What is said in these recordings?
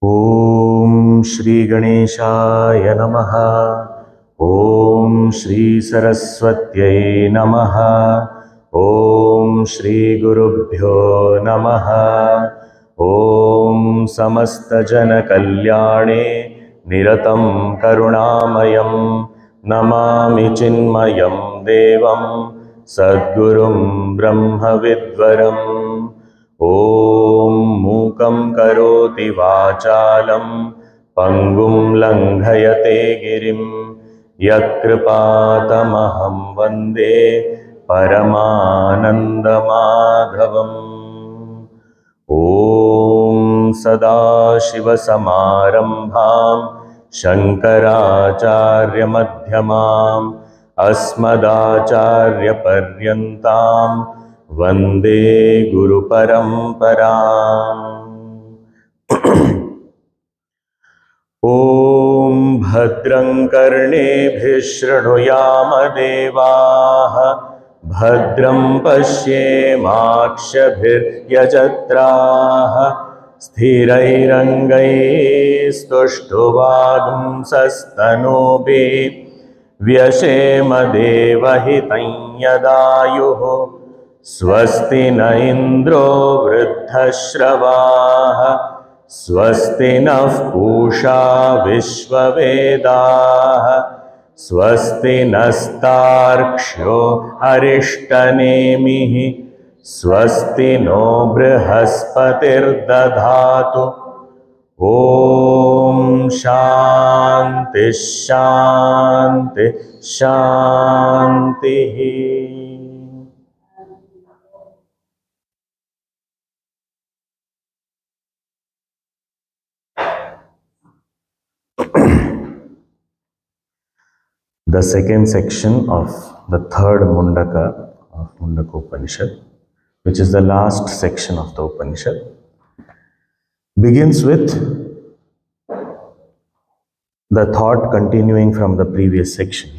ॐ श्री गणेशाय नमः। ॐ श्री सरस्वत्यै नमः। ॐ श्री गुरुभ्यो नमः। ॐ समस्तजनकल्याणे निरतं करुणामयं नमामि चिन्मयं देवं सद्गुरुं ब्रह्मविद्वरम्। ॐ मूकं करोति वाचालं पङ्गुं लङ्घयते गिरिं यत्कृपातमहं वन्दे परमानन्दमाधवम्। ॐ सदाशिवसमारम्भां शङ्कराचार्यमध्यमाम् अस्मदाचार्यपर्यन्तां वन्दे गुरुपरम्पराम्। ॐ भद्रं कर्णेभिः शृणुयाम देवाः भद्रं पश्येमाक्षभिर्यजत्राः स्थिरैरङ्गैस्तुष्टुवागुंसस्तनूभिः व्यशेम देवहितं यदायुः। स्वस्ति न इन्द्रो वृद्धश्रवाः स्वस्ति नः पूषा विश्ववेदाः स्वस्ति नस्तार्क्ष्यो अरिष्टनेमिः स्वस्ति नो बृहस्पतिर्दधातु। ॐ शान्ति शान्ति शान्तिः। The second section of the third Mundaka of Mundakopanishad, which is the last section of the Upanishad, begins with the thought continuing from the previous section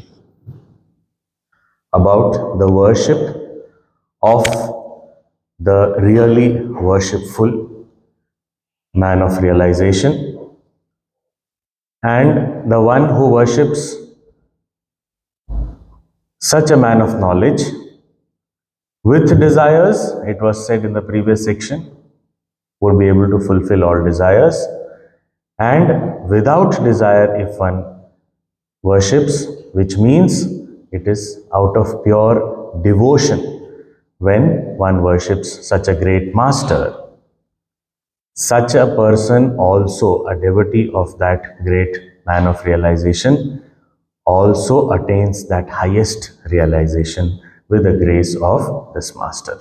about the worship of the really worshipful man of realization and the one who worships such a man of knowledge with desires. It was said in the previous section, would be able to fulfill all desires, and without desire if one worships, which means it is out of pure devotion when one worships such a great master. Such a person, also a devotee of that great man of realization, also attains that highest realization with the grace of this master.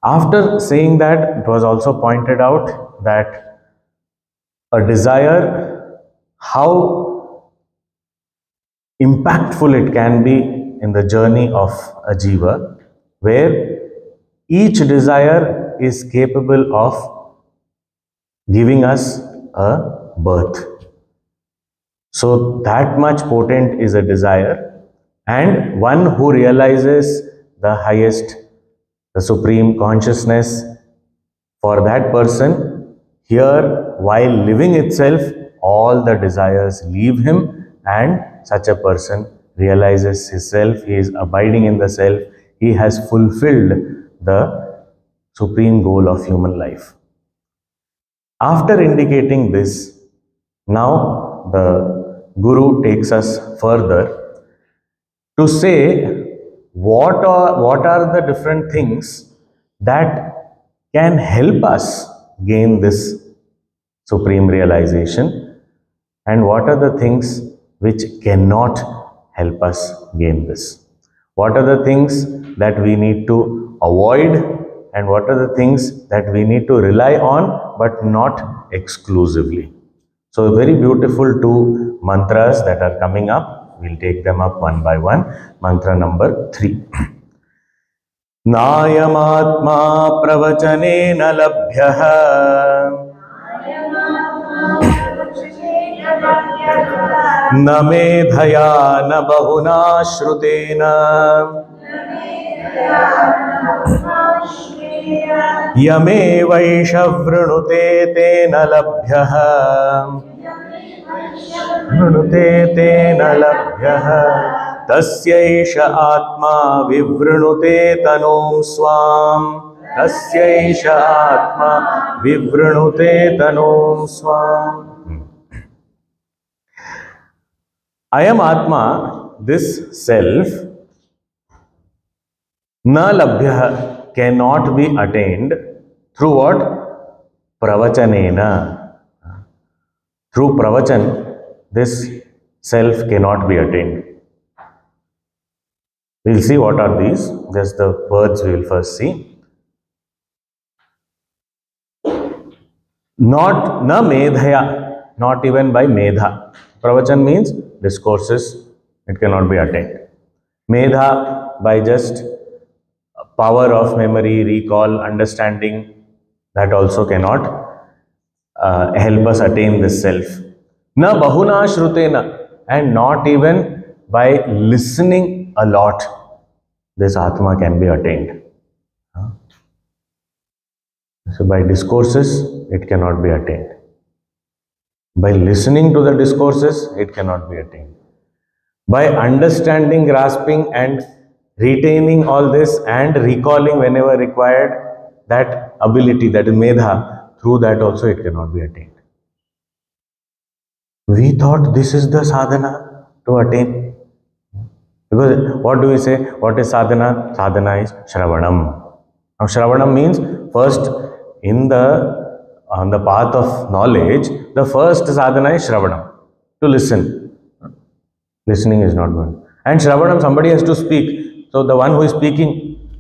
After saying that, it was also pointed out that a desire, how impactful it can be in the journey of a jiva, where each desire is capable of giving us a birth. So that much potent is a desire, and one who realizes the highest, the supreme consciousness, for that person, here while living itself, all the desires leave him, and such a person realizes his self, he is abiding in the self, he has fulfilled the supreme goal of human life. After indicating this, now the Guru takes us further to say what are the different things that can help us gain this supreme realization, and what are the things which cannot help us gain this. What are the things that we need to avoid, and what are the things that we need to rely on but not exclusively. So very beautiful two mantras that are coming up. We'll take them up one by one. Mantra number 3. Nayamatma pravachanena labhyah na medhaya na bahuna shrutena यमेवैष वृणुते तेन लभ्यः वृणुते तेन लभ्यः तस्यैष आत्मा विवृणुते तनुं स्वाम् तस्यैष आत्मा विवृणुते तनुं स्वाम्. I am Atma, this self, na labhyah, cannot be attained through what? Pravachanena. Through pravachan, this self cannot be attained. We will see what are these. Just the words we will first see. Not na medhaya, not even by medha. Pravachan means discourses, it cannot be attained. Medha, by just power of memory, recall, understanding, that also cannot help us attain this self. Na bahuna shrutena, and not even by listening a lot, this Atma can be attained. So by discourses, it cannot be attained. By listening to the discourses, it cannot be attained. By understanding, grasping and retaining all this and recalling whenever required, that ability, that is medha, through that also it cannot be attained. We thought this is the sadhana to attain. Because what do we say? What is sadhana? Sadhana is Shravanam. Now Shravanam means first on the path of knowledge, the first sadhana is Shravanam, to listen. Listening is not good. And Shravanam, somebody has to speak. So the one who is speaking,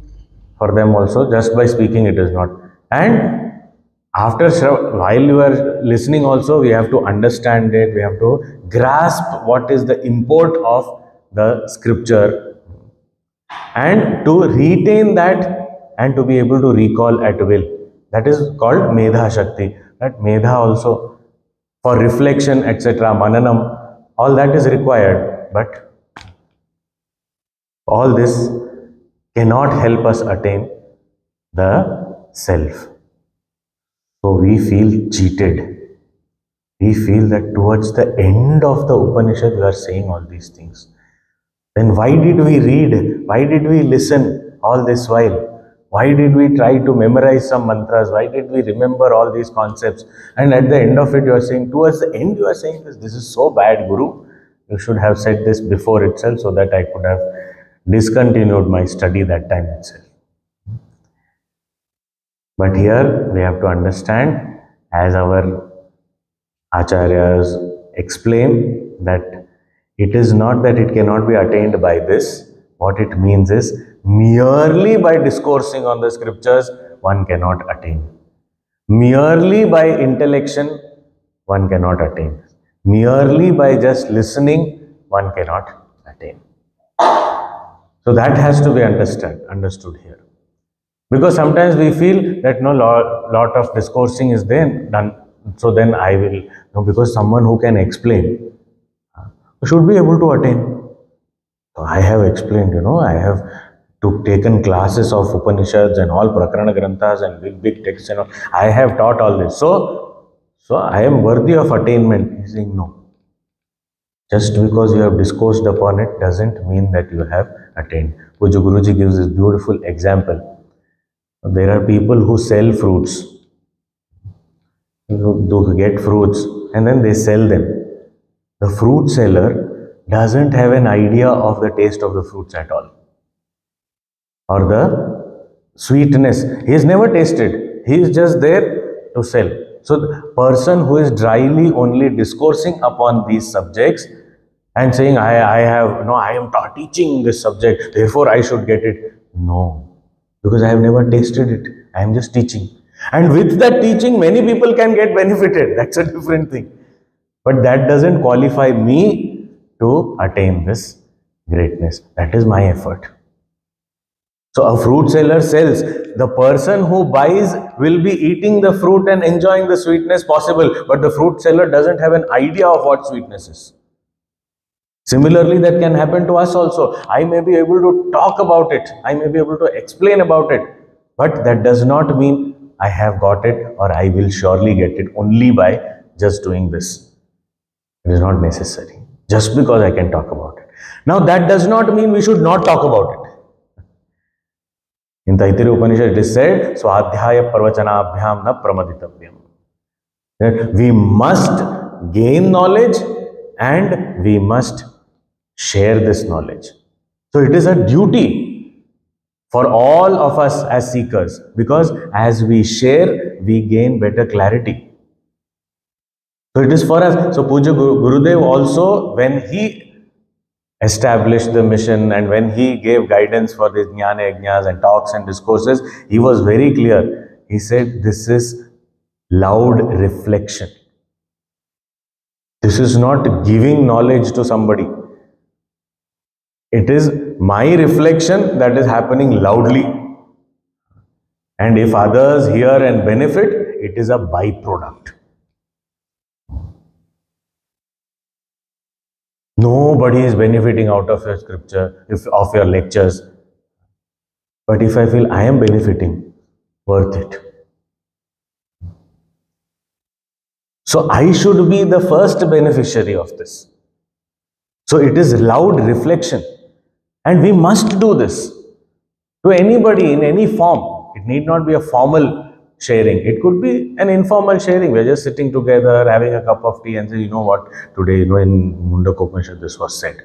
for them also, just by speaking it is not. And after while you are listening also, we have to understand it, we have to grasp what is the import of the scripture, and to retain that and to be able to recall at will. That is called Medha Shakti. That Medha also, for reflection, etc., Mananam, all that is required. But all this cannot help us attain the self. So we feel cheated. We feel that towards the end of the Upanishad, we are saying all these things. Then why did we read? Why did we listen all this while? Why did we try to memorize some mantras? Why did we remember all these concepts? And at the end of it, you are saying, towards the end, you are saying this is so bad, Guru. You should have said this before itself so that I could have discontinued my study that time itself. But here we have to understand, as our acharyas explain, that it is not that it cannot be attained by this. What it means is, merely by discoursing on the scriptures, one cannot attain. Merely by intellection, one cannot attain. Merely by just listening, one cannot attain. So that has to be understood here. Because sometimes we feel that no lot of discoursing is then done, so then I will, no, because someone who can explain should be able to attain. So I have explained, I have taken classes of Upanishads and all Prakarana Granthas and big texts and all. I have taught all this. So I am worthy of attainment. He is saying no. Just because you have discoursed upon it doesn't mean that you have attained. Puja Guruji gives this beautiful example. There are people who sell fruits, who get fruits and then they sell them. The fruit seller doesn't have an idea of the taste of the fruits at all, or the sweetness. He has never tasted. He is just there to sell. So the person who is dryly only discoursing upon these subjects and saying, I am teaching this subject, therefore I should get it. No, because I have never tasted it. I am just teaching. And with that teaching, many people can get benefited. That's a different thing. But that doesn't qualify me to attain this greatness. That is my effort. So a fruit seller sells. The person who buys will be eating the fruit and enjoying the sweetness possible. But the fruit seller doesn't have an idea of what sweetness is. Similarly, that can happen to us also. I may be able to talk about it. I may be able to explain about it. But that does not mean I have got it or I will surely get it only by just doing this. It is not necessary. Just because I can talk about it. Now that does not mean we should not talk about it. In Taittiriya Upanishad it is said, Swadhyaya Pravachanabhyam na pramaditavyam. That we must gain knowledge and we must share this knowledge. So it is a duty for all of us as seekers, because as we share, we gain better clarity. So it is for us. So Puja Gurudev also, when he established the mission and when he gave guidance for the Jnana Yajnas and talks and discourses, he was very clear. He said, this is loud reflection. This is not giving knowledge to somebody. It is my reflection that is happening loudly. And if others hear and benefit, it is a byproduct. Nobody is benefiting out of your scripture, of your lectures. But if I feel I am benefiting, worth it. So I should be the first beneficiary of this. So it is loud reflection. And we must do this to anybody in any form. It need not be a formal sharing. It could be an informal sharing. We're just sitting together, having a cup of tea and say, you know what, today, in Mundakopanishad this was said.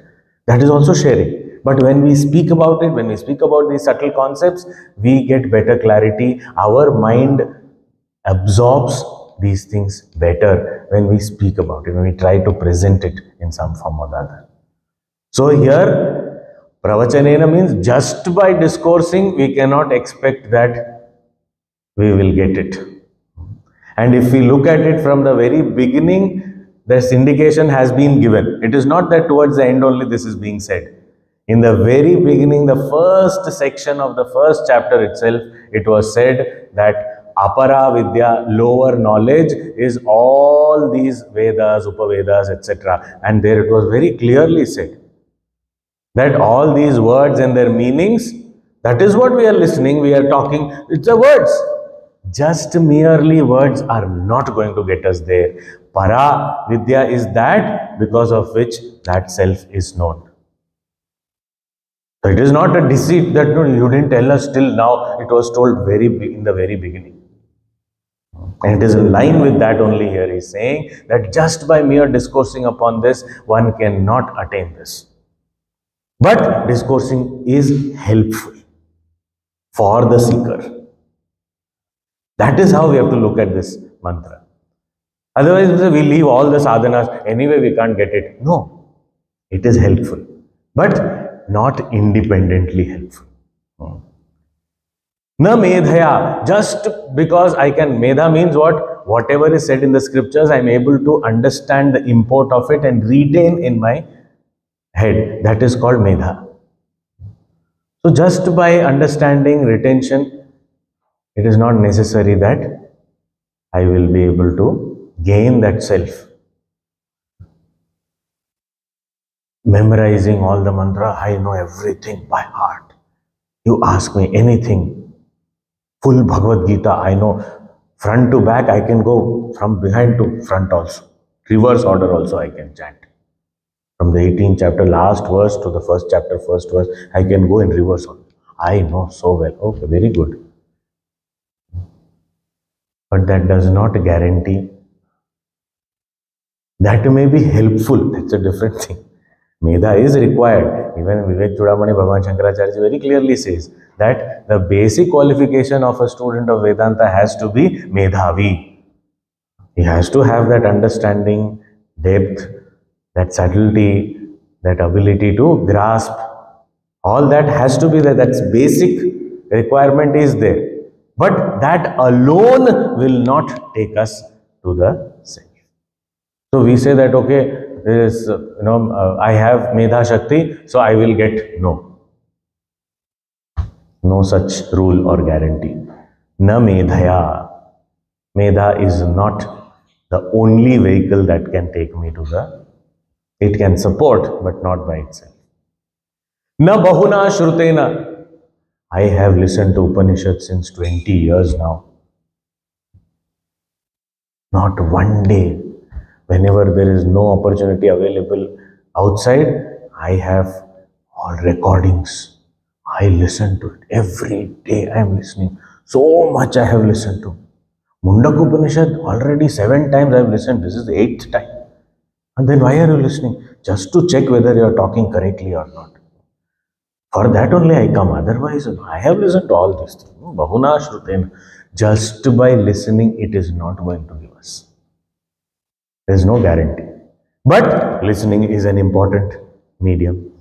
That is also sharing. But when we speak about it, when we speak about these subtle concepts, we get better clarity. Our mind absorbs these things better when we speak about it, when we try to present it in some form or the other. So here, Pravachanena means just by discoursing, we cannot expect that we will get it. And if we look at it from the very beginning, this indication has been given. It is not that towards the end only this is being said. In the very beginning, the first section of the first chapter itself, it was said that Apara Vidya, lower knowledge, is all these Vedas, Upavedas, etc. And there it was very clearly said that all these words and their meanings, that is what we are listening, we are talking, it's the words. Just merely words are not going to get us there. Para Vidya is that because of which that self is known. So it is not a deceit that no, you didn't tell us till now, it was told in the very beginning. And it is in line with that only here he is saying that just by mere discoursing upon this, one cannot attain this. But discoursing is helpful for the seeker. That is how we have to look at this mantra. Otherwise, we leave all the sadhanas, anyway we can't get it. No, it is helpful, but not independently helpful. Na medhaya, just because I can, medha means what? Whatever is said in the scriptures, I am able to understand the import of it and retain in my head. That is called medha. So just by understanding, retention, it is not necessary that I will be able to gain that self. Memorizing all the mantra, I know everything by heart. You ask me anything, full Bhagavad Gita, I know front to back, I can go from behind to front also. Reverse order also I can chant. From the 18th chapter, last verse to the first chapter, first verse, I can go in reverse order. I know so well. Okay, very good. But that does not guarantee. That may be helpful. That's a different thing. Medha is required. Even Vivek Chudamani Bhagavan Shankaracharya very clearly says that the basic qualification of a student of Vedanta has to be Medhavi. He has to have that understanding, depth, that subtlety, that ability to grasp. All that has to be there. That's basic requirement is there. But that alone will not take us to the self. So we say that, okay, there is, I have Medha Shakti, so I will get. No. No such rule or guarantee. Na Medhaya. Medha is not the only vehicle that can take me to the. It can support, but not by itself. Na Bahuna Shrutena. I have listened to Upanishad since 20 years now. Not one day, whenever there is no opportunity available outside, I have all recordings. I listen to it every day. I am listening. So much I have listened to. Mundakopanishad already 7 times I have listened. This is the 8th time. And then why are you listening? Just to check whether you are talking correctly or not. For that only I come. Otherwise, I have listened to all these things. Bahuna Shruten. Just by listening, it is not going to give us. There is no guarantee. But listening is an important medium.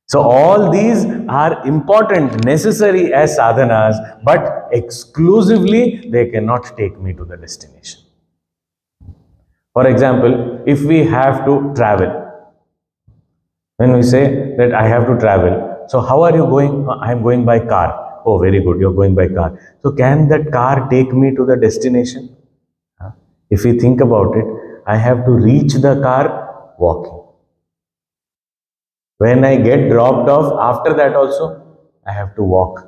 So all these are important, necessary as sadhanas, but exclusively they cannot take me to the destination. For example, if we have to travel, when we say that I have to travel, so how are you going? I am going by car. Oh, very good, you are going by car. So can that car take me to the destination? If we think about it, I have to reach the car walking. When I get dropped off, after that also, I have to walk.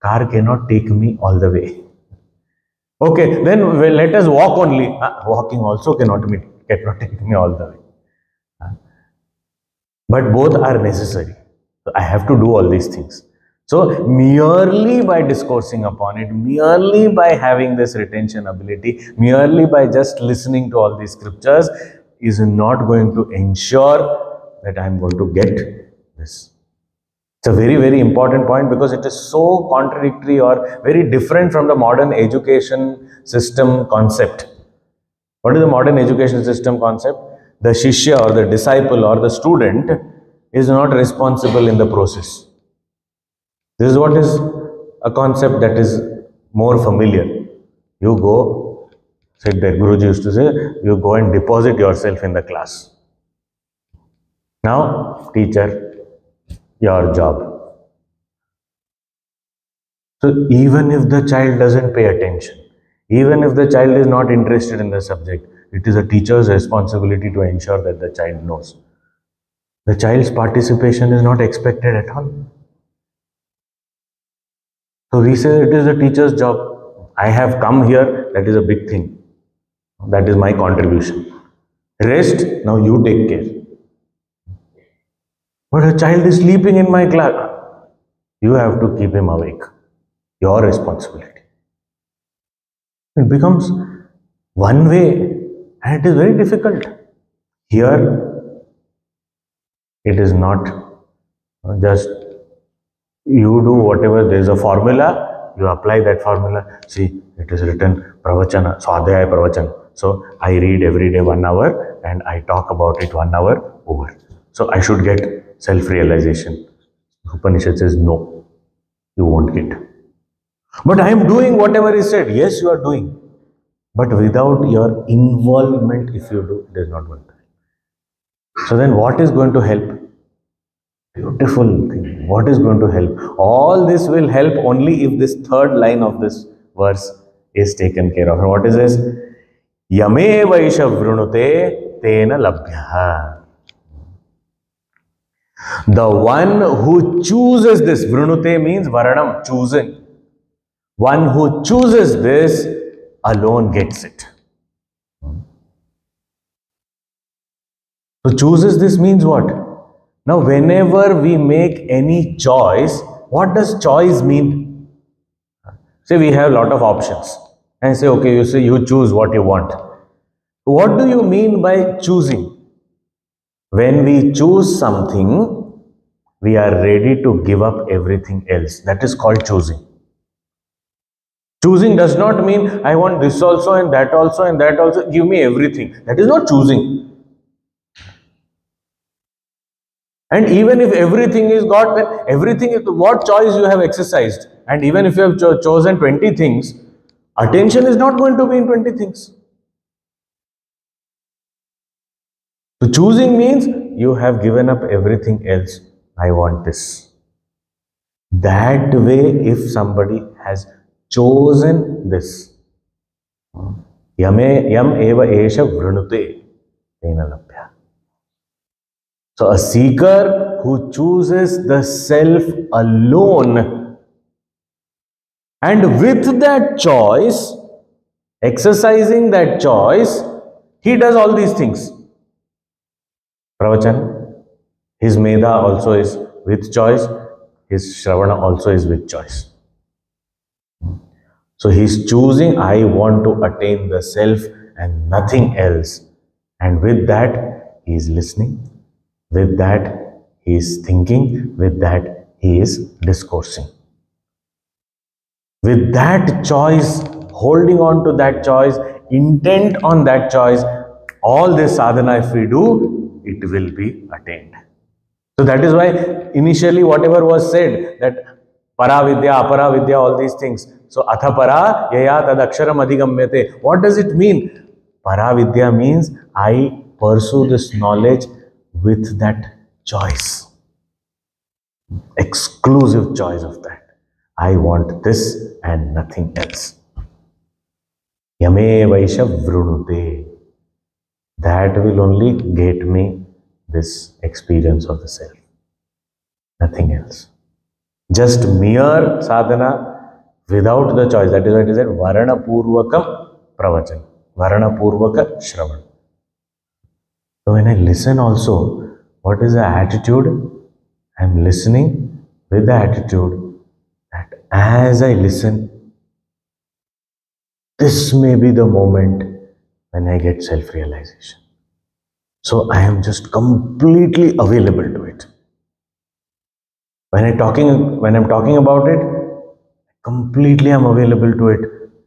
Car cannot take me all the way. Okay, then let us walk only. Walking also cannot take me all the way. But both are necessary. So I have to do all these things. So merely by discoursing upon it, merely by having this retention ability, merely by just listening to all these scriptures is not going to ensure that I am going to get this. It's a very, very important point because it is so contradictory or very different from the modern education system concept. What is the modern education system concept? The Shishya or the disciple or the student is not responsible in the process. This is what is a concept that is more familiar. You go, said that Guruji used to say, you go and deposit yourself in the class. Now, teacher, your job. So even if the child doesn't pay attention, even if the child is not interested in the subject, it is a teacher's responsibility to ensure that the child knows. The child's participation is not expected at all. So we say it is a teacher's job. I have come here, that is a big thing. That is my contribution. Rest, now you take care. But a child is sleeping in my class. You have to keep him awake. Your responsibility. It becomes one way and it is very difficult. Here, it is not just you do whatever, there is a formula, you apply that formula. See, it is written Pravachana, Swadhyaya Pravachana. So, I read every day 1 hour and I talk about it 1 hour over. So, I should get self-realization. Upanishad says, no, you won't get. But I am doing whatever is said. Yes, you are doing. But without your involvement, if you do, it is not going to help. So then what is going to help? Beautiful thing. What is going to help? All this will help only if this third line of this verse is taken care of. And what is this? Yame vaisha vrunute tena labhya. The one who chooses this, vrunute means varanam, chosen. One who chooses this alone gets it. So chooses this means what? Now whenever we make any choice, what does choice mean? Say we have a lot of options and say, okay, you say you choose what you want. What do you mean by choosing? When we choose something, we are ready to give up everything else. That is called choosing. Choosing does not mean I want this also and that also and that also. Give me everything. That is not choosing. And even if everything is got, then everything is what choice you have exercised. And even if you have chosen 20 things, attention is not going to be in 20 things. So choosing means you have given up everything else. I want this. That way, if somebody has chosen this, yam eva esha vrunute tena labhya. So a seeker who chooses the self alone And with that choice, exercising that choice, he does all these things. Pravachan, his Medha also is with choice, his Shravana also is with choice. So he's choosing, I want to attain the self and nothing else. And with that, he is listening. With that, he is thinking. With that, he is discoursing. With that choice, holding on to that choice, intent on that choice, all this sadhana if we do, it will be attained. So that is why initially whatever was said, that paravidya, aparavidya, all these things. So atha para yaya tadaksharam adhigamyate. What does it mean? Paravidya means I pursue this knowledge with that choice. Exclusive choice of that. I want this and nothing else. Yame vaisha vrunute. That will only get me this experience of the self. Nothing else. Just mere sadhana without the choice. That is why it is said varana purvakam pravachan. Varana purvaka shravan. So when I listen also, what is the attitude? I am listening with the attitude that as I listen, this may be the moment when I get self-realization. So I am just completely available to it. When I'm talking about it, completely I'm available to it.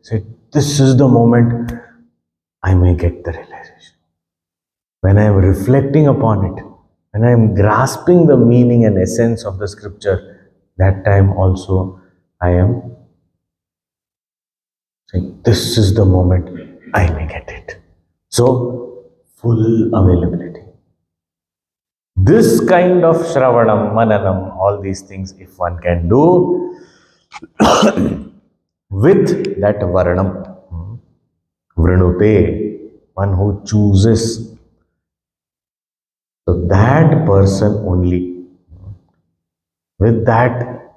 Say, this is the moment I may get the realization. When I am reflecting upon it, when I am grasping the meaning and essence of the scripture, that time also I am saying, this is the moment I may get it. So, full availability. This kind of Shravanam, Mananam, all these things, if one can do with that Varanam, Vrunute, one who chooses, so that person only, with that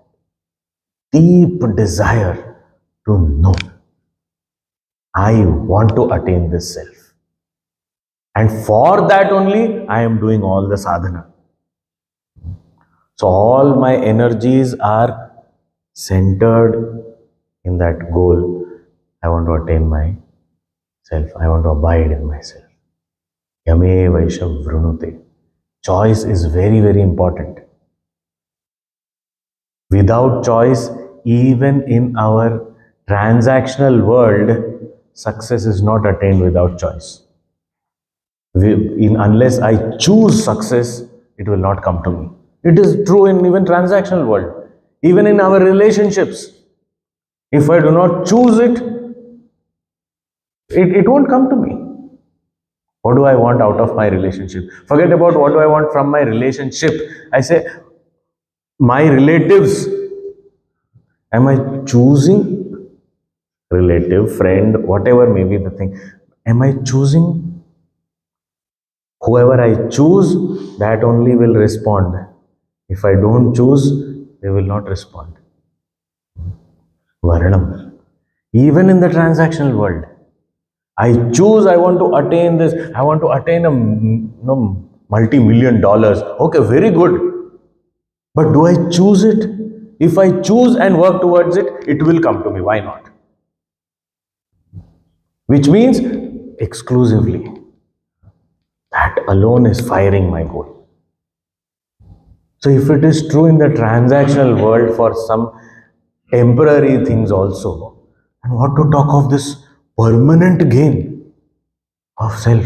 deep desire to know, I want to attain this self. And for that only, I am doing all the sadhana. So all my energies are centered in that goal. I want to attain myself. I want to abide in myself. Yame vaisha vrunute. Choice is very, very important. Without choice, even in our transactional world, success is not attained without choice. Unless I choose success, it will not come to me. It is true in even transactional world. Even in our relationships. If I do not choose it, it won't come to me. What do I want out of my relationship? Forget about what do I want from my relationship. I say, my relatives. Am I choosing relative, friend, whatever may be the thing? Am I choosing? Whoever I choose, that only will respond. If I don't choose, they will not respond. Varanam. Even in the transactional world, I choose, I want to attain this, I want to attain a multi-million dollars. Okay, very good. But do I choose it? If I choose and work towards it, it will come to me. Why not? Which means exclusively. That alone is firing my goal. So if it is true in the transactional world for some temporary things also, and what to talk of this permanent gain of self?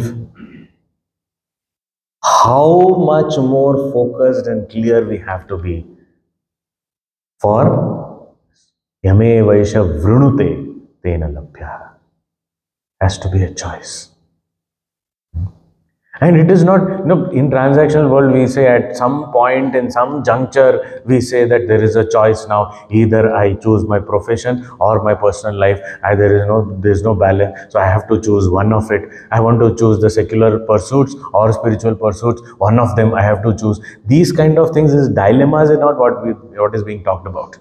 How much more focused and clear we have to be for Yame Vaisha Vrunute Tena Labhya. Has to be a choice. And it is not, in transactional world we say at some point, in some juncture, we say that there is a choice now. Either I choose my profession or my personal life. There is no balance. So I have to choose one of it. I want to choose the secular pursuits or spiritual pursuits. One of them I have to choose. These kind of things, is dilemmas are not what is being talked about.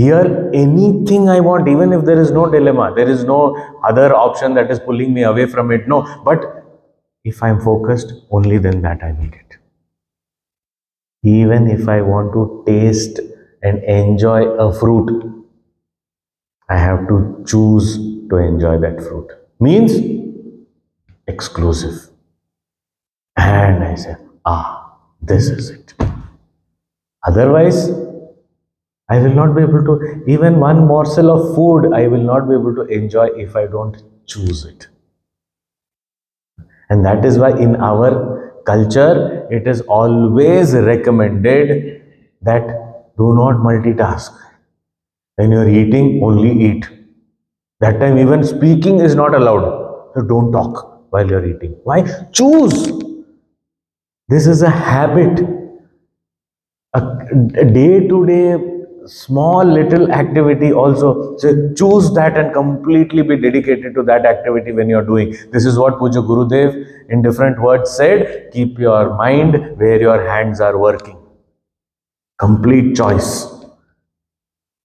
Here, anything I want, even if there is no dilemma, there is no other option that is pulling me away from it. No, but if I'm focused, only then that I will get. Even if I want to taste and enjoy a fruit, I have to choose to enjoy that fruit. Means exclusive. And I said, this is it. Otherwise, I will not be able to, even one morsel of food, I will not be able to enjoy if I don't choose it. And that is why in our culture, it is always recommended that do not multitask. When you are eating, only eat. That time even speaking is not allowed. So don't talk while you are eating. Why? Choose. This is a habit. A day-to-day small little activity also. So choose that and completely be dedicated to that activity when you are doing. This is what Puja Gurudev in different words said. Keep your mind where your hands are working. Complete choice.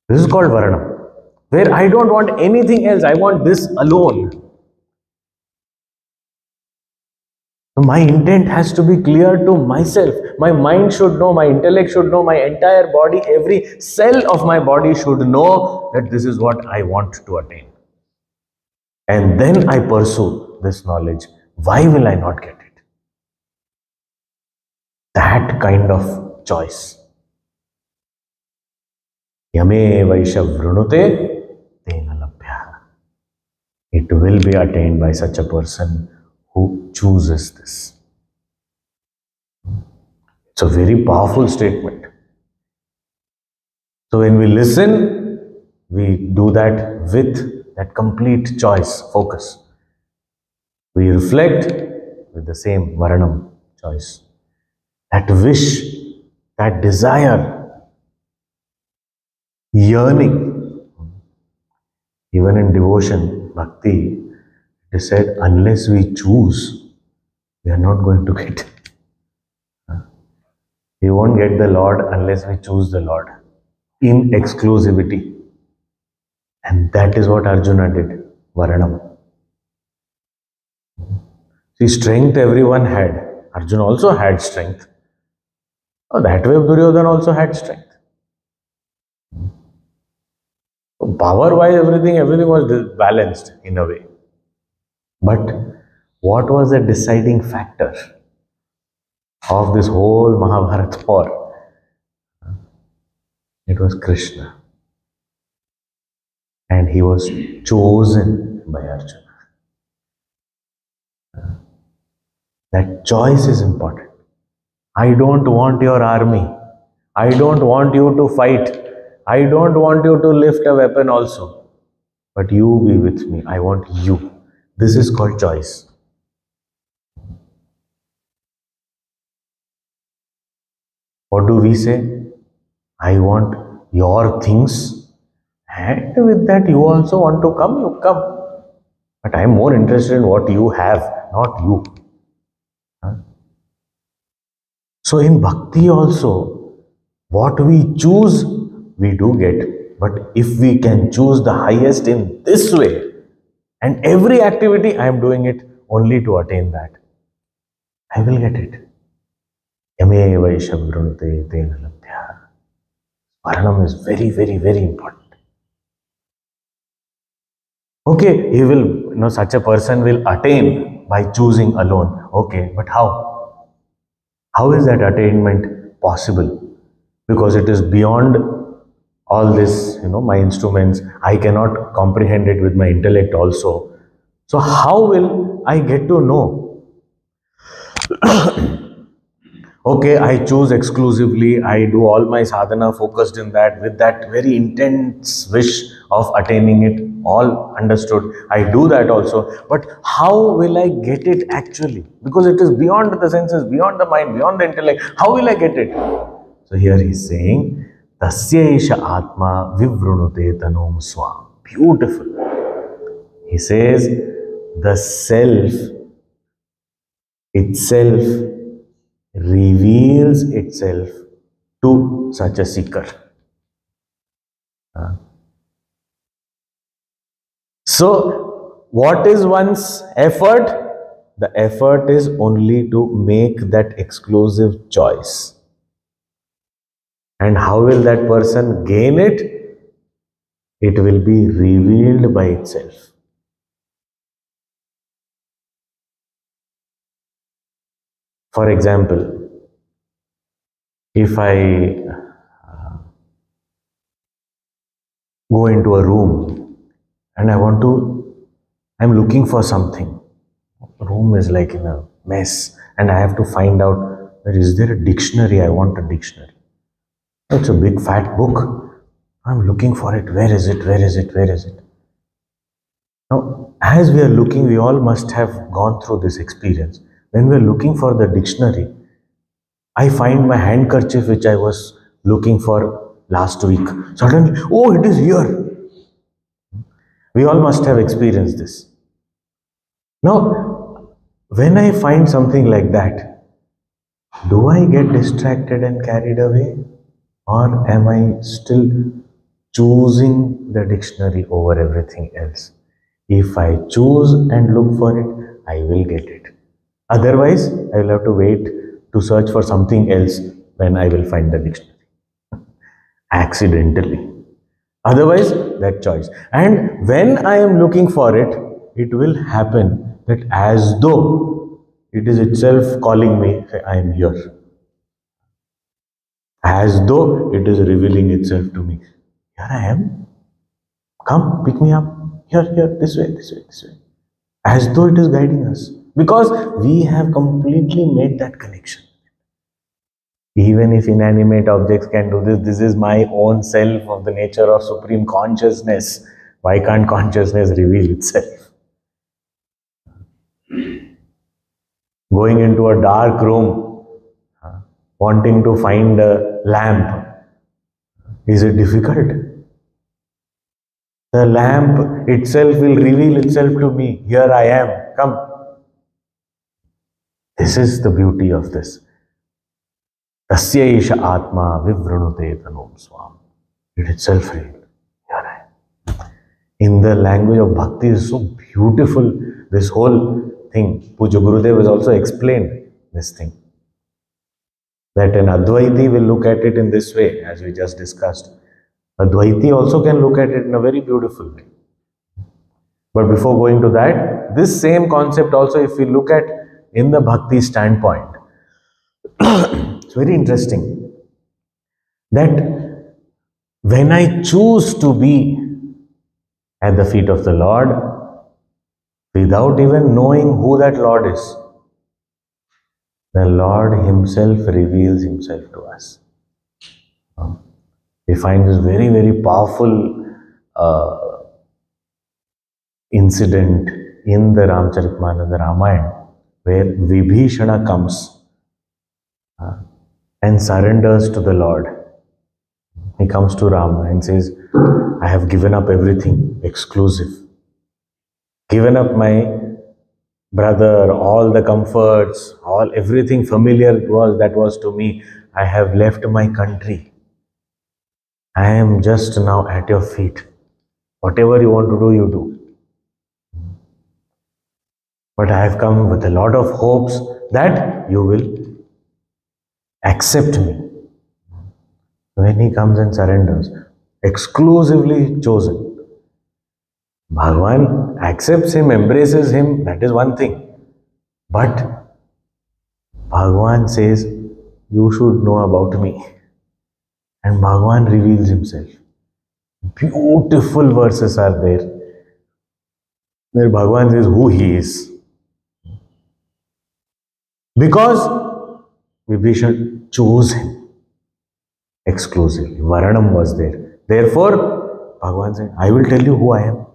This is called Varanam. Where I don't want anything else. I want this alone. My intent has to be clear to myself. My mind should know, my intellect should know, my entire body, every cell of my body should know that this is what I want to attain. And then I pursue this knowledge. Why will I not get it? That kind of choice. Yame vaisha vrunute tena labhya. It will be attained by such a person who chooses this. It's a very powerful statement. So when we listen, we do that with that complete choice, focus. We reflect with the same Varanam choice. That wish, that desire, yearning. Even in devotion, bhakti, it is said, unless we choose, we are not going to get. We won't get the Lord unless we choose the Lord in exclusivity. And that is what Arjuna did, Varanam. See, strength everyone had. Arjuna also had strength. Oh, that way Duryodhana also had strength. Power-wise, everything was balanced in a way. But what was the deciding factor of this whole Mahabharata war? It was Krishna. And he was chosen by Arjuna. That choice is important. I don't want your army. I don't want you to fight. I don't want you to lift a weapon also. But you be with me. I want you. This is called choice. What do we say? I want your things. And with that you also want to come, you come. But I am more interested in what you have, not you. So in bhakti also, what we choose, we do get. But if we can choose the highest in this way, and every activity I am doing it only to attain that, I will get it. Yame vaisha vrunute tena labhya. Varanam is very, very, very important. Okay, he will, such a person will attain by choosing alone. Okay, but how? How is that attainment possible? Because it is beyond all this, my instruments. I cannot comprehend it with my intellect also. So how will I get to know? Okay, I choose exclusively. I do all my sadhana focused in that with that very intense wish of attaining it. All understood. I do that also. But how will I get it actually? Because it is beyond the senses, beyond the mind, beyond the intellect. How will I get it? So here he is saying, Tasya isha atma vivrunute tanom swam. Beautiful. He says, the self itself reveals itself to such a seeker. So, what is one's effort? The effort is only to make that exclusive choice. And how will that person gain it? It will be revealed by itself. For example, if I go into a room and I'm looking for something. The room is like in a mess and I have to find out, is there a dictionary? I want a dictionary. It's a big fat book. I'm looking for it. Where is it? Where is it? Where is it? Now, as we are looking, we all must have gone through this experience. When we are looking for the dictionary, I find my handkerchief which I was looking for last week. Suddenly, oh, it is here. We all must have experienced this. Now, when I find something like that, do I get distracted and carried away? Or am I still choosing the dictionary over everything else? If I choose and look for it, I will get it. Otherwise, I will have to wait to search for something else when I will find the dictionary. Accidentally. Otherwise, that choice. And when I am looking for it, it will happen that as though it is itself calling me, I am here. As though it is revealing itself to me. Here I am. Come, pick me up. Here, this way, this way, this way. As though it is guiding us. Because we have completely made that connection. Even if inanimate objects can do this, this is my own self of the nature of supreme consciousness. Why can't consciousness reveal itself? Going into a dark room, wanting to find a lamp, is it difficult? The lamp itself will reveal itself to me. Here I am, come. This is the beauty of this. Tasya isha atma vivranute tanom swam. It itself revealed. Here I am. In the language of bhakti is so beautiful, this whole thing. Puja Gurudev has also explained this thing. That an Advaiti will look at it in this way, as we just discussed. Advaiti also can look at it in a very beautiful way. But before going to that, this same concept also, if we look at in the bhakti standpoint, it's very interesting that when I choose to be at the feet of the Lord, without even knowing who that Lord is, the Lord Himself reveals Himself to us. We find this very, very powerful incident in the Ramcharitmanas Ramayana, where Vibhishana comes and surrenders to the Lord. He comes to Rama and says, I have given up everything exclusive. Given up my brother, all the comforts, everything familiar that was to me. I have left my country. I am just now at your feet. Whatever you want to do, you do. But I have come with a lot of hopes that you will accept me. When he comes and surrenders, exclusively chosen, Bhagavan accepts him, embraces him, that is one thing. But Bhagavan says, you should know about me. And Bhagavan reveals himself. Beautiful verses are there. Where Bhagavan says who he is. Because Vibhishan chose him exclusively. Varanam was there. Therefore, Bhagavan said, I will tell you who I am.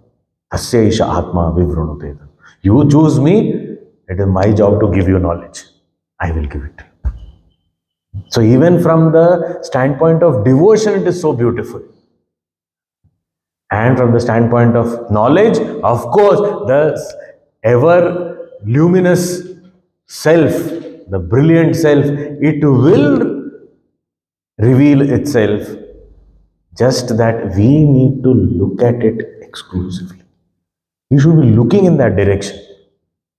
Tasya isha atma vivranute. You choose me, it is my job to give you knowledge. I will give it to you. So even from the standpoint of devotion, it is so beautiful. And from the standpoint of knowledge, of course, the ever luminous self, the brilliant self, it will reveal itself Just that we need to look at it exclusively. We should be looking in that direction.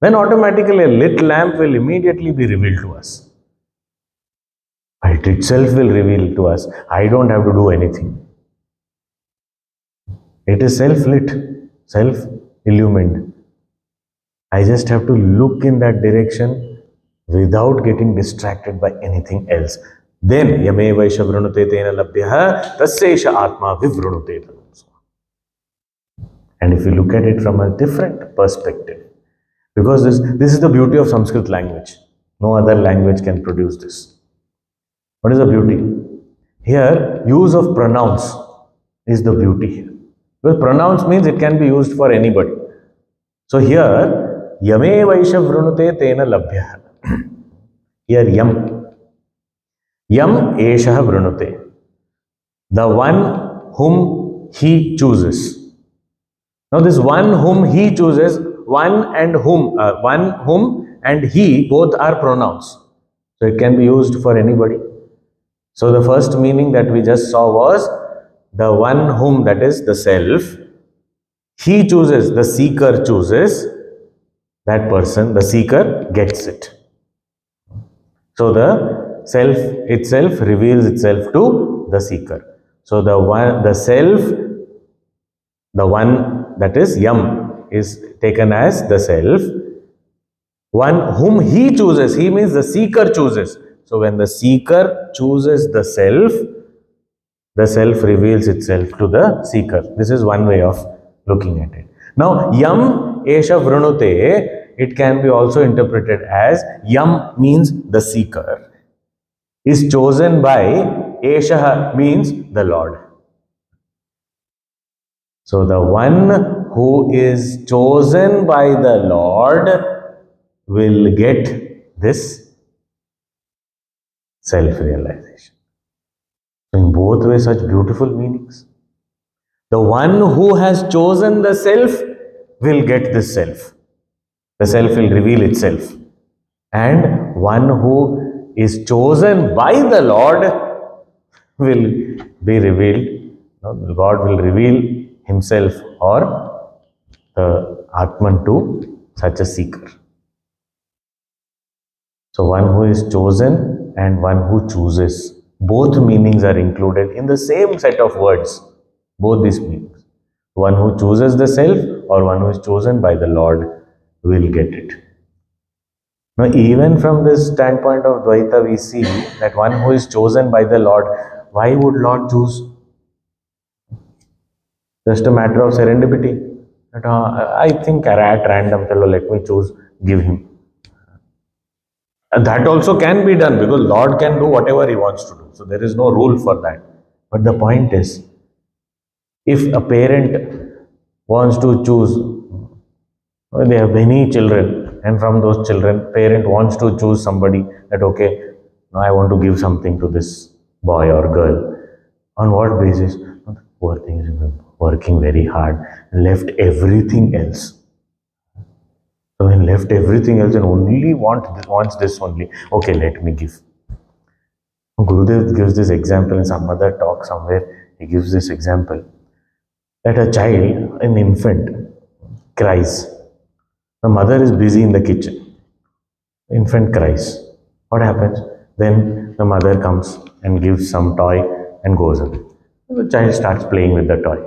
Then automatically a lit lamp will immediately be revealed to us. It itself will reveal to us. I don't have to do anything. It is self-lit, self-illumined. I just have to look in that direction without getting distracted by anything else. Then, yame vaisha vrunute tena labhyaha tasyesha atma vivrunute. And if you look at it from a different perspective, because this is the beauty of Sanskrit language. No other language can produce this. What is the beauty? Here, use of pronouns is the beauty here. Because pronouns means it can be used for anybody. So here, yame vaisha vrunute tena labhyaha. Here, yam. Yam eshaha vrunute. The one whom he chooses. Now this one whom he chooses, one whom and he both are pronouns. So it can be used for anybody. So the first meaning that we just saw was the one whom, that is the self, he chooses, the seeker chooses, that person, the seeker gets it. So the self itself reveals itself to the seeker. So the one that is yam is taken as the self. One whom he chooses, he means the seeker chooses. So when the seeker chooses the self reveals itself to the seeker. This is one way of looking at it. Now, yam esha vrunute, it can be also interpreted as yam means the seeker, is chosen by, esha means the Lord. So the one who is chosen by the Lord will get this self-realization. In both ways, such beautiful meanings. The one who has chosen the self will get this self. The self will reveal itself. And one who is chosen by the Lord will be revealed. God will reveal himself or the Atman to such a seeker. So one who is chosen and one who chooses. Both meanings are included in the same set of words. Both these meanings. One who chooses the self or one who is chosen by the Lord will get it. Now, even from this standpoint of Dvaita, we see that one who is chosen by the Lord, why would Lord choose? Just a matter of serendipity. That, I think at random, fellow, let me choose, give him. And that also can be done because Lord can do whatever he wants to do. So there is no rule for that. But the point is, if a parent wants to choose, they have many children, and from those children, parent wants to choose somebody that, okay, now I want to give something to this boy or girl. On what basis? The poor thing is working very hard, left everything else. So when left everything else and only wants this only, okay, let me give. Gurudev gives this example in some other talk somewhere. He gives this example that a child, an infant, cries. The mother is busy in the kitchen. The infant cries. What happens? Then the mother comes and gives some toy and goes away. The child starts playing with the toy.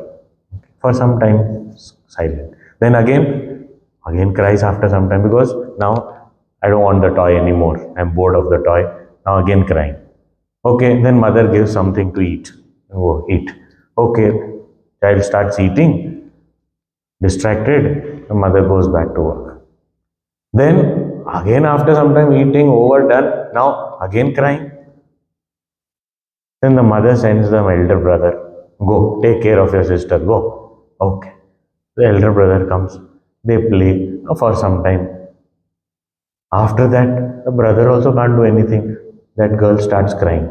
For some time, silent. Then again cries after some time because now I don't want the toy anymore. I'm bored of the toy. Now again crying. Okay, then mother gives something to eat. Oh, eat. Okay, child starts eating. Distracted, the mother goes back to work. Then again after some time eating, overdone, now again crying. Then the mother sends the elder brother, go, take care of your sister, go. Okay. The elder brother comes. They play for some time. After that, the brother also can't do anything. That girl starts crying,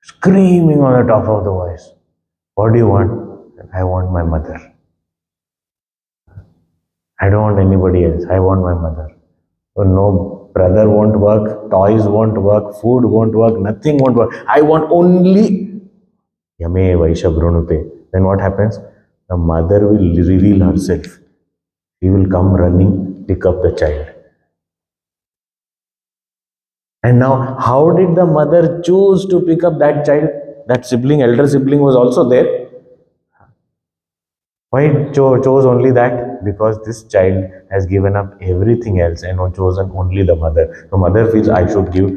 screaming on the top of the voice. What do you want? I want my mother. I don't want anybody else. I want my mother. So no, brother won't work, toys won't work, food won't work, nothing won't work. I want only Yame Vaisha Brunute. Then what happens? The mother will reveal herself. She will come running, pick up the child. And now, how did the mother choose to pick up that child? That sibling, elder sibling was also there. Why chose only that? Because this child has given up everything else and chosen only the mother. The mother feels I should give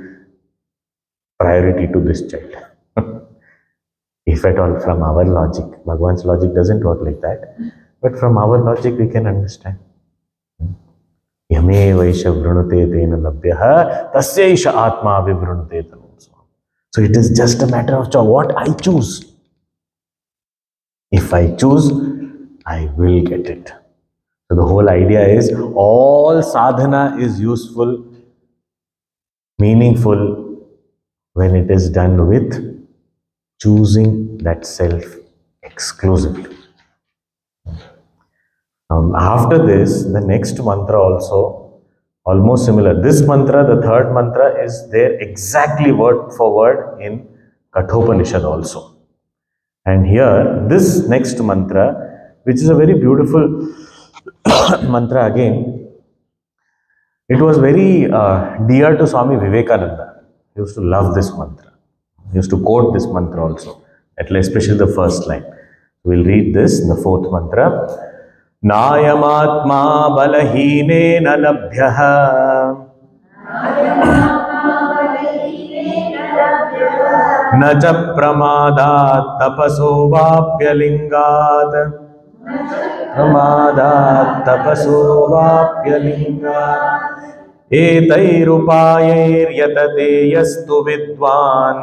priority to this child. If at all, from our logic. Bhagwan's logic doesn't work like that. But from our logic, we can understand. Yame Vaisha Vrunute Tena Labhyaha Tasyaisha Atma Vivrunute Tanum. So it is just a matter of choice. What I choose. If I choose, I will get it. So the whole idea is all sadhana is useful, meaningful when it is done with choosing that self exclusively. After this, the next mantra also almost similar. This mantra, the third mantra, is there exactly word for word in Kathopanishad also. And here, this next mantra, which is a very beautiful mantra again, it was very dear to Swami Vivekananda. He used to love this mantra. He used to quote this mantra also, especially the first line. We'll read this, the fourth mantra. Nayamatma balahine labhyaha naja pramadat tapaso vapyalingat pramadat tapaso vapyalingat etairupayair yatate yastu vidwan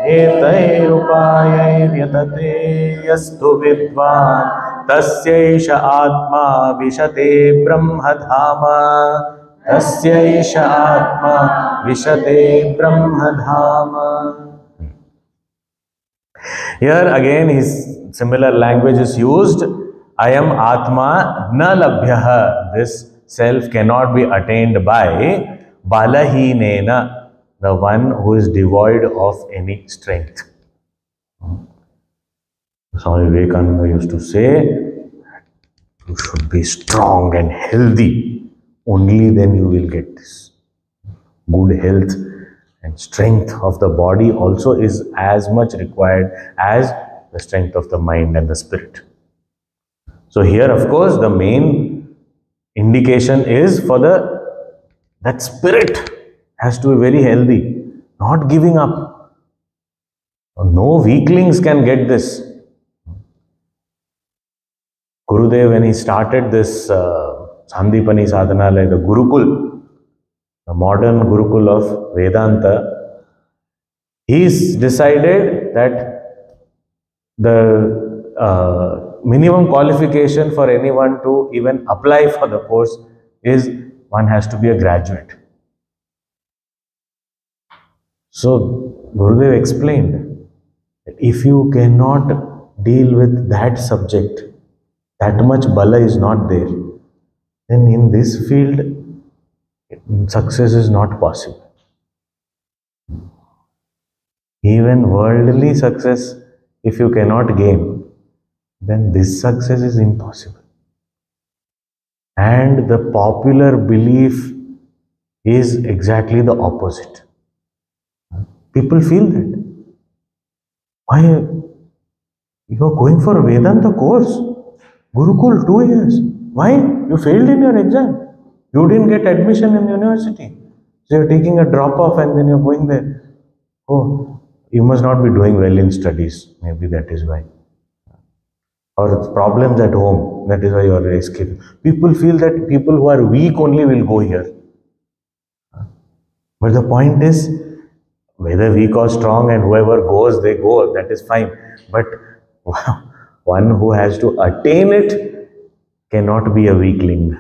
etairupayair yatate yastu vidwan tasyaisha atma vishate brahmadhama tasyaisha atma vishate brahmadhama. Here again his similar language is used. I am atma na labhyaha. This self cannot be attained by balahinena, the one who is devoid of any strength. Swami Vivekananda used to say, you should be strong and healthy. Only then you will get this. Good health and strength of the body also is as much required as the strength of the mind and the spirit. So here, of course, the main indication is for that spirit has to be very healthy, not giving up. No weaklings can get this. Gurudev, when he started this Sandipani Sadhana, like the Gurukul, the modern Gurukul of Vedanta, he's decided that the minimum qualification for anyone to even apply for the course is one has to be a graduate. So Gurudev explained that if you cannot deal with that subject, that much bala is not there, then in this field, success is not possible. Even worldly success, if you cannot gain, then this success is impossible. And the popular belief is exactly the opposite. People feel that. Why? You are going for a Vedanta course. Gurukul, 2 years. Why? You failed in your exam. You didn't get admission in university. So you're taking a drop off and then you're going there. Oh, you must not be doing well in studies. Maybe that is why. Or problems at home. That is why you are escaping. People feel that people who are weak only will go here. But the point is, whether weak or strong and whoever goes, they go. That is fine. But one who has to attain it cannot be a weakling.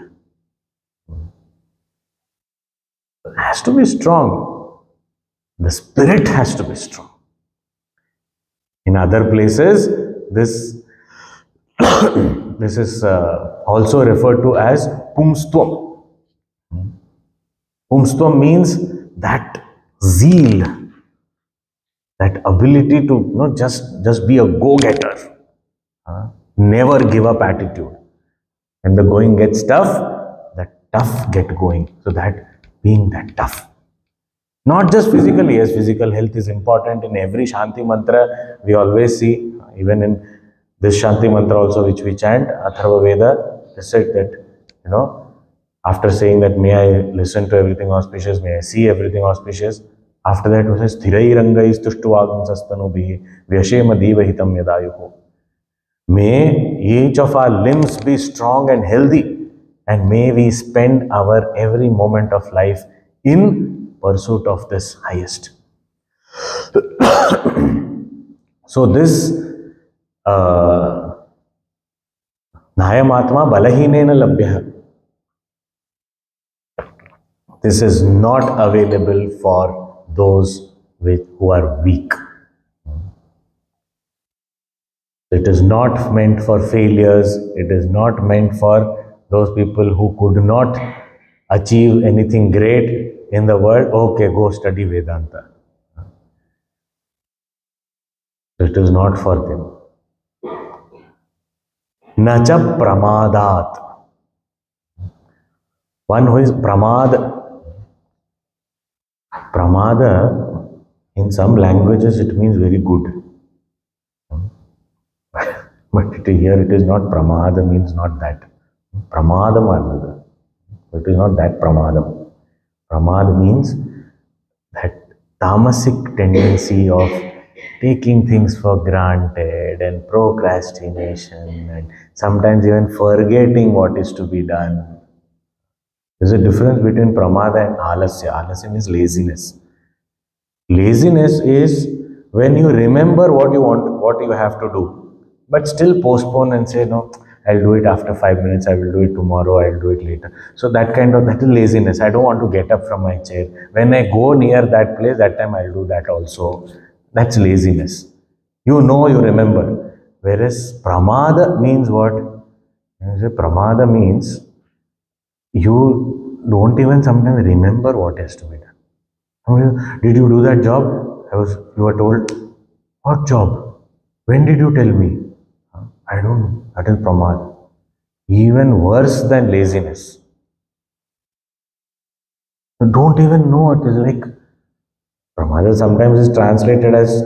It has to be strong. The spirit has to be strong. In other places, this is also referred to as pumstvam. Pumstvam means that zeal, that ability to just be a go-getter, never give up attitude. When the going gets tough, the tough get going. So that being that tough. Not just physically, yes, physical health is important. In every Shanti mantra, we always see, even in this Shanti mantra also, which we chant, Atharva Veda, they said that, after saying that, may I listen to everything auspicious, may I see everything auspicious. After that, it says, Thirai rangai stushtuagam sastanubhi vyashema diva hitam yadayuho. May each of our limbs be strong and healthy, and may we spend our every moment of life in pursuit of this highest. So this Nayamatma balahinena labhyah. This is not available for those who are weak. It is not meant for failures. It is not meant for those people who could not achieve anything great in the world. Okay, go study Vedanta. It is not for them. Nacha pramadat. One who is pramad. Pramada, in some languages, it means very good. But here it is not pramada, means not that. Pramadam another. It is not that pramadam. Pramad means that tamasic tendency of taking things for granted and procrastination and sometimes even forgetting what is to be done. There is a difference between pramada and alasya. Alasya means laziness. Laziness is when you remember what you want, what you have to do, but still postpone and say, no, I'll do it after 5 minutes, I will do it tomorrow, I'll do it later. So that is laziness. I don't want to get up from my chair. When I go near that place, that time I'll do that also. That's laziness. You remember. Whereas pramada means what? Pramada means you don't even sometimes remember what has to be done. Did you do that job? You were told, what job? When did you tell me? I don't know. That is pramad. Even worse than laziness. You don't even know. It is like pramada sometimes is translated as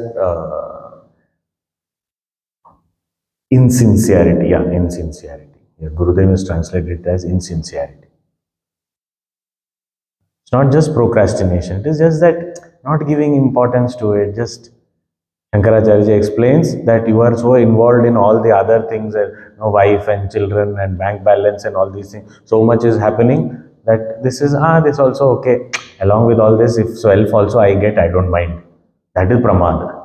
insincerity. Yeah, insincerity. Yeah, Gurudev is translated as insincerity. It's not just procrastination. It is just that not giving importance to it. Just Shankaracharya explains that you are so involved in all the other things, wife and children and bank balance and all these things. So much is happening that this also okay. Along with all this, if self also I get, I don't mind. That is pramada.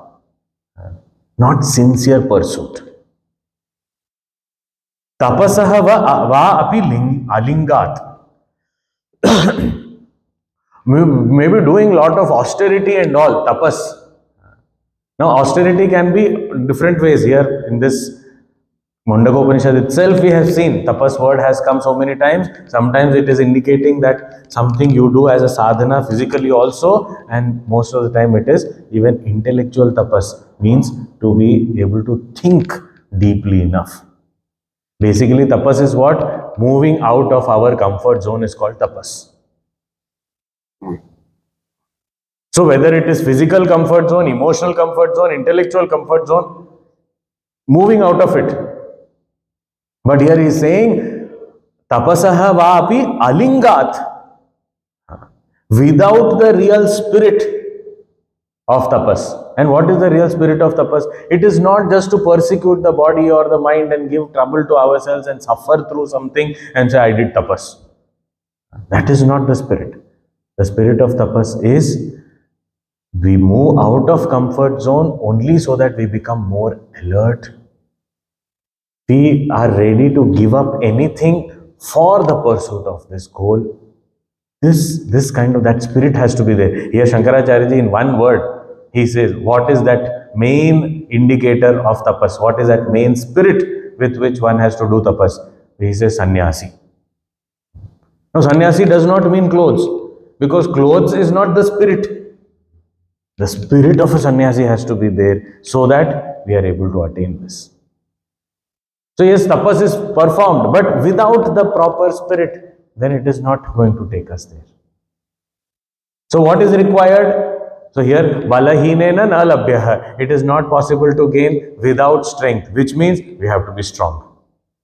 Not sincere pursuit. Tapasaha va api alingat. Maybe doing a lot of austerity and all, tapas. Now, austerity can be different ways. Here in this Mundakopanishad itself, we have seen tapas word has come so many times. Sometimes it is indicating that something you do as a sadhana physically also, and most of the time it is even intellectual tapas, means to be able to think deeply enough. Basically, tapas is what? Moving out of our comfort zone is called tapas. So whether it is physical comfort zone, emotional comfort zone, intellectual comfort zone, moving out of it. But here he is saying, tapasaha vapi alingat. Without the real spirit of tapas. And what is the real spirit of tapas? It is not just to persecute the body or the mind and give trouble to ourselves and suffer through something and say, I did tapas. That is not the spirit. The spirit of tapas is we move out of comfort zone only so that we become more alert. We are ready to give up anything for the pursuit of this goal. This kind of, that spirit has to be there. Here Shankaracharya ji in one word, he says, what is that main indicator of tapas? What is that main spirit with which one has to do tapas? He says sannyasi. Now sannyasi does not mean clothes, because clothes is not the spirit. The spirit of a sannyasi has to be there so that we are able to attain this. So yes, tapas is performed, but without the proper spirit, then it is not going to take us there. So what is required? So here, balahinena na labhyaha. It is not possible to gain without strength, which means we have to be strong.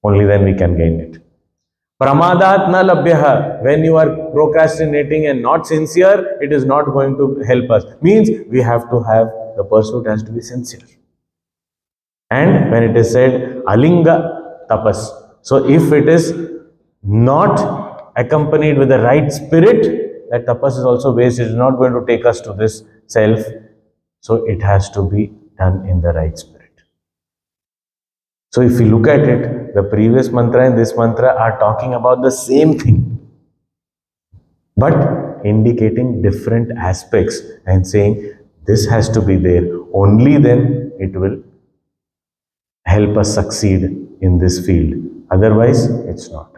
Only then we can gain it. Pramadat na labhyaha. When you are procrastinating and not sincere, it is not going to help us. Means we have to have, the pursuit has to be sincere. And when it is said alinga tapas, so if it is not accompanied with the right spirit, that tapas is also waste. It is not going to take us to this self. So it has to be done in the right spirit. So if you look at it, the previous mantra and this mantra are talking about the same thing, but indicating different aspects and saying this has to be there. Only then it will help us succeed in this field. Otherwise, it's not.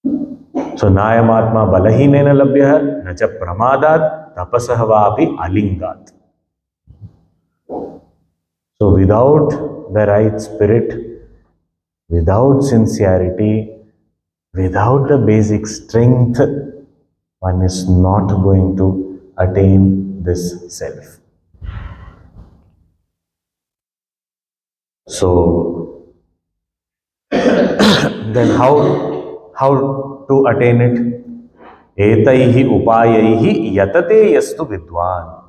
So, nayamatma balahinena labhyah nacha pramadat tapasah vapi alingat. So, without the right spirit, without sincerity, without the basic strength, one is not going to attain this self. So, then how to attain it? Etaihi upayaihi yatate yastu vidwan.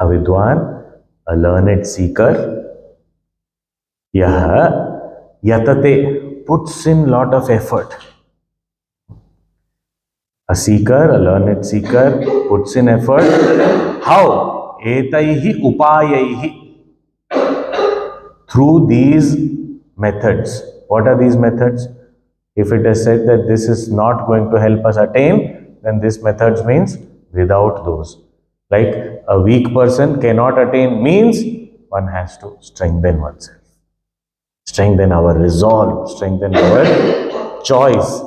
A vidwan, a learned seeker, yaha yatate, puts in lot of effort. A seeker, a learned seeker, puts in effort. How? Etaihi upayaihi. Through these methods. What are these methods? If it is said that this is not going to help us attain, then this methods means without those. Like a weak person cannot attain means one has to strengthen oneself. Strengthen our resolve, strengthen our choice,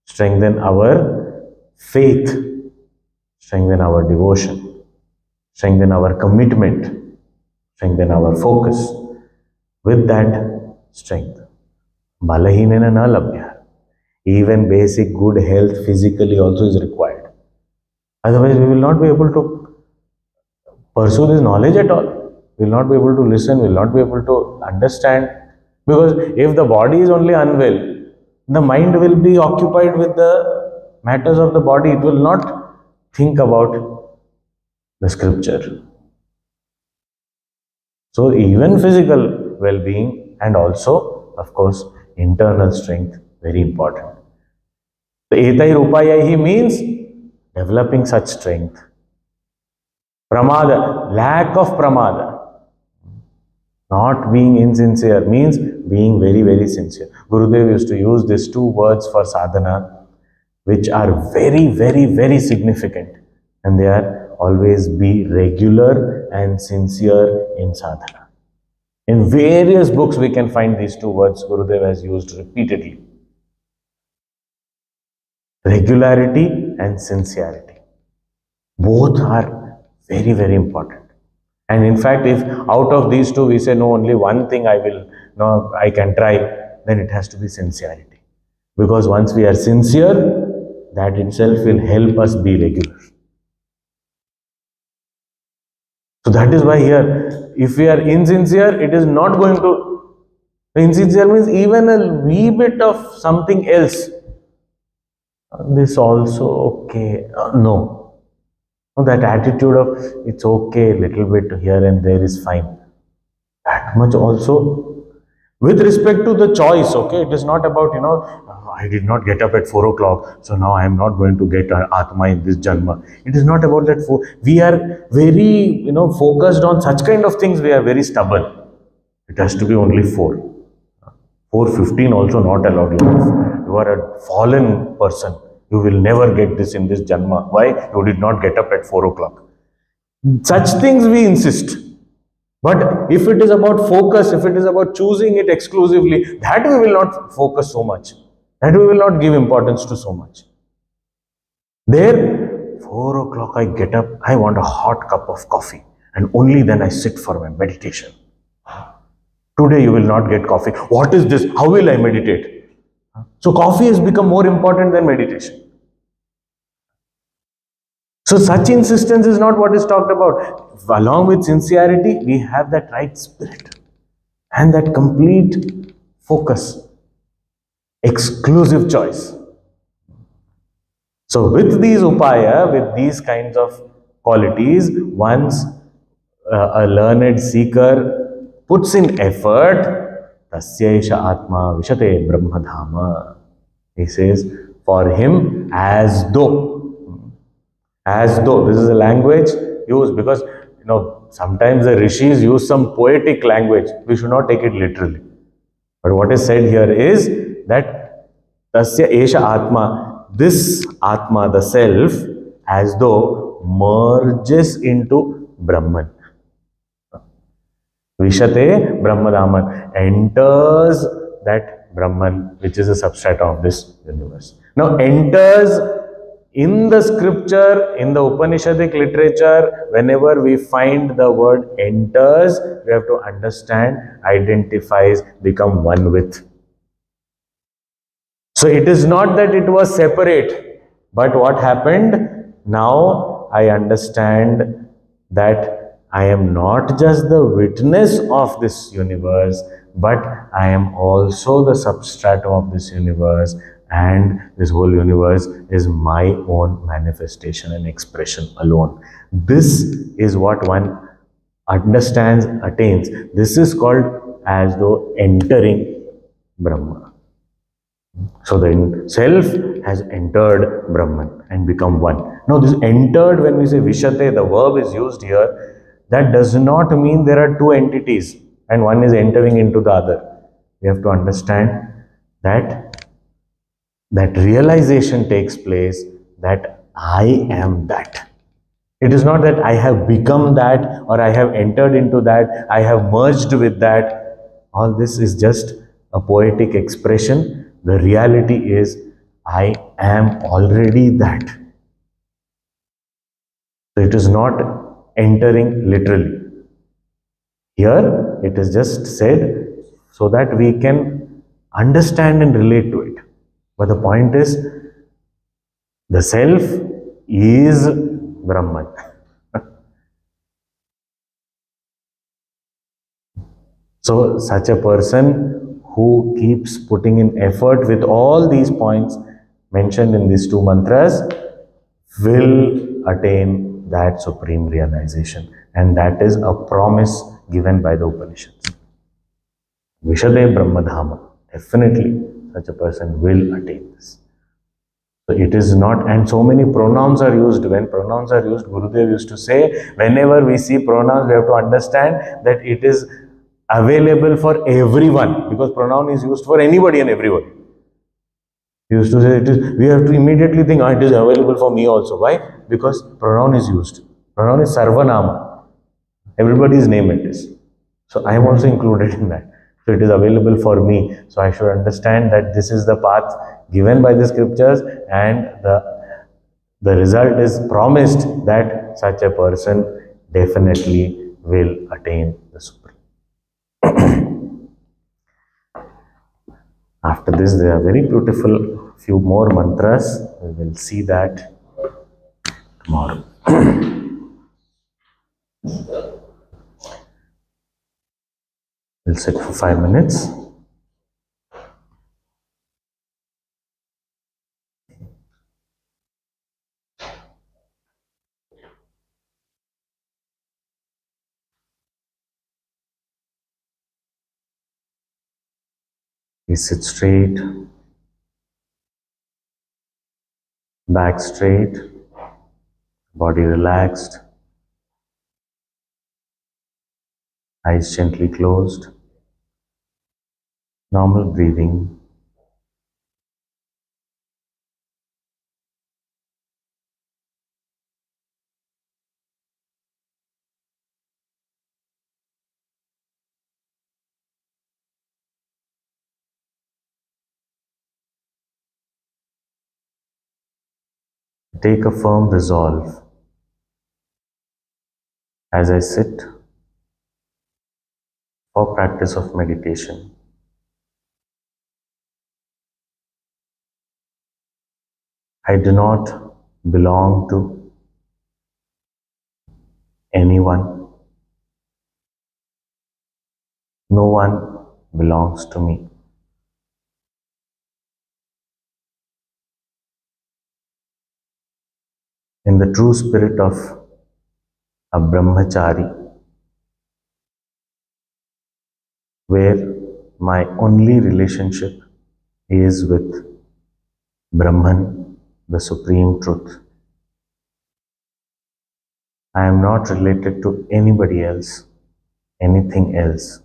strengthen our faith, strengthen our devotion, strengthen our commitment, strengthen our focus. With that strength, balahinena na labhya. Even basic good health physically also is required. Otherwise, we will not be able to pursue this knowledge at all. We will not be able to listen, we will not be able to understand. Because if the body is only unwell, the mind will be occupied with the matters of the body. It will not think about the scripture. So even physical well-being and also, of course, internal strength, very important. So etai rupayahi means developing such strength. Pramada, lack of pramada. Not being insincere means being very, very sincere. Gurudev used to use these two words for sadhana, which are very, very, very significant. And they are always be regular and sincere in sadhana. In various books we can find these two words Gurudev has used repeatedly. Regularity and sincerity. Both are very, very important. And in fact, if out of these two we say, no, only one thing I can try, then it has to be sincerity. Because once we are sincere, that itself will help us be regular. So that is why here, if we are insincere, it is not going to, insincere means even a wee bit of something else. This also okay, no. That attitude of it's okay, little bit here and there is fine. That much also, with respect to the choice, okay, it is not about, I did not get up at 4 o'clock, so now I am not going to get Atma in this Janma. It is not about that. We are very, focused on such kind of things, we are very stubborn. It has to be only 4. 4:15 also not allowed. You are a fallen person. You will never get this in this Janma. Why? You did not get up at 4 o'clock. Such things we insist. But if it is about focus, if it is about choosing it exclusively, that we will not focus so much. That we will not give importance to so much. There, 4 o'clock I get up, I want a hot cup of coffee, and only then I sit for my meditation. Today you will not get coffee. What is this? How will I meditate? So coffee has become more important than meditation. So such insistence is not what is talked about. Along with sincerity, we have that right spirit and that complete focus, exclusive choice. So with these upaya, with these kinds of qualities, once a learned seeker puts in effort, tasyaisha atma vishate brahmadhama. He says, for him, as though, this is a language used because, sometimes the rishis use some poetic language. We should not take it literally. But what is said here is that tasya esha atma, this atma, the self, as though merges into Brahman. Vishate Brahmadaman, enters that Brahman, which is a substratum of this universe. Now, enters in the scripture, in the Upanishadic literature, whenever we find the word enters, we have to understand, identifies, become one with. So it is not that it was separate, but what happened? Now I understand that I am not just the witness of this universe, but I am also the substratum of this universe, and this whole universe is my own manifestation and expression alone. This is what one understands, attains. This is called as though entering Brahma. So the self has entered Brahman and become one. Now this entered, when we say Vishate, the verb is used here, that does not mean there are two entities and one is entering into the other. We have to understand that realization takes place that I am that. It is not that I have become that or I have entered into that, I have merged with that. All this is just a poetic expression. The reality is I am already that. So it is not entering literally. Here it is just said so that we can understand and relate to it. But the point is, the self is Brahman. So such a person who keeps putting in effort with all these points mentioned in these two mantras will attain that supreme realization. And that is a promise given by the Upanishads. Vishade Brahmadhama. Definitely such a person will attain this. So it is not, and so many pronouns are used. When pronouns are used, Gurudev used to say, whenever we see pronouns, we have to understand that it is available for everyone, because pronoun is used for anybody and everybody. He used to say, we have to immediately think, it is available for me also. Why? Because pronoun is used. Pronoun is Sarvanama. Everybody's name it is. So I am also included in that. So it is available for me. So I should understand that this is the path given by the scriptures, and the result is promised that such a person definitely will attain the Supreme. After this, there are very beautiful few more mantras. We will see that tomorrow. We'll sit for 5 minutes. We sit straight, back straight, body relaxed, eyes gently closed, normal breathing. Take a firm resolve as I sit for practice of meditation. I do not belong to anyone. No one belongs to me. In the true spirit of a brahmachari, where my only relationship is with Brahman, the Supreme Truth. I am not related to anybody else, anything else.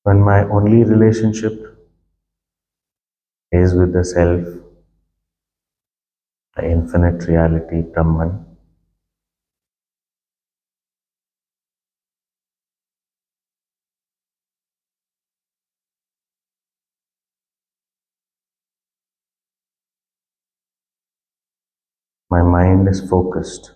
When my only relationship is with the Self, the infinite reality, Brahman, my mind is focused.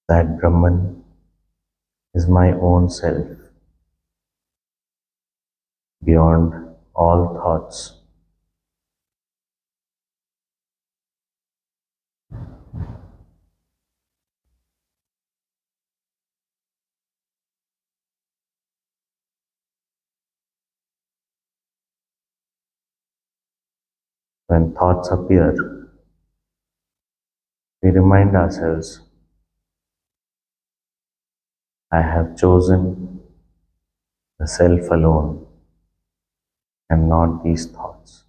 That Brahman is my own self, beyond all thoughts. When thoughts appear, we remind ourselves, I have chosen the Self alone and not these thoughts.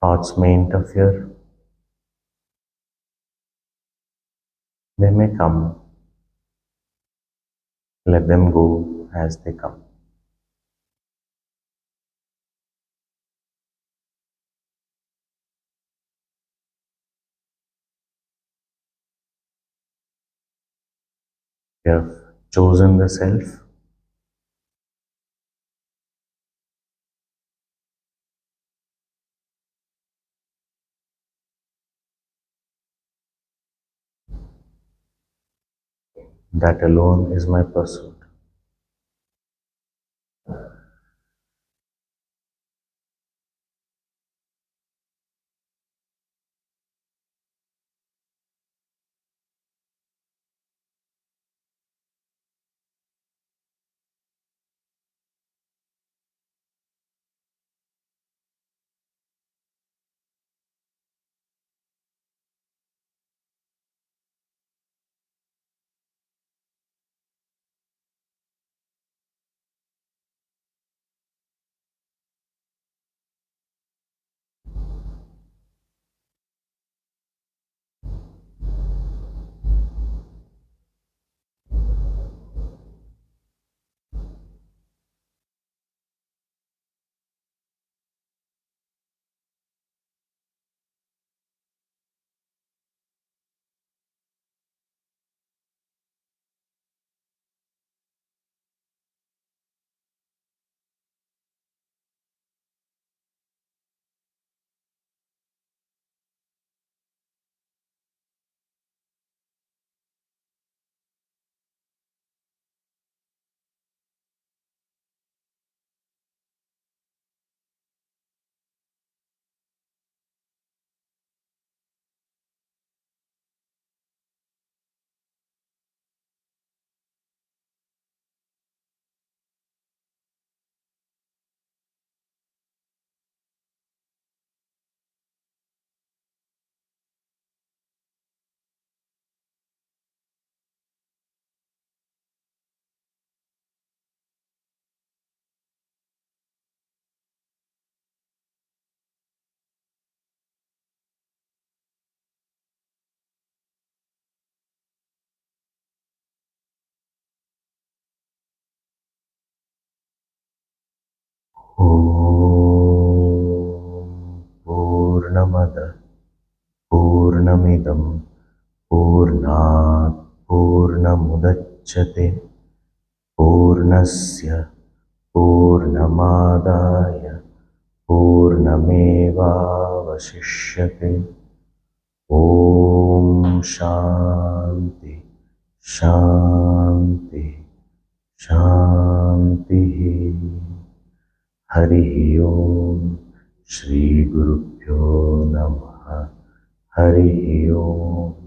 Thoughts may interfere, they may come, let them go as they come. We have chosen the Self, that alone is my pursuit. Om Purnamada Purnamidam Purnat Purnamudachyate Purnasya Purnamadaya Purnameva Vasishyate. Om Shanti Shanti Shanti. Hari Om. Shri Gurubhyo Namaha. Hari Om.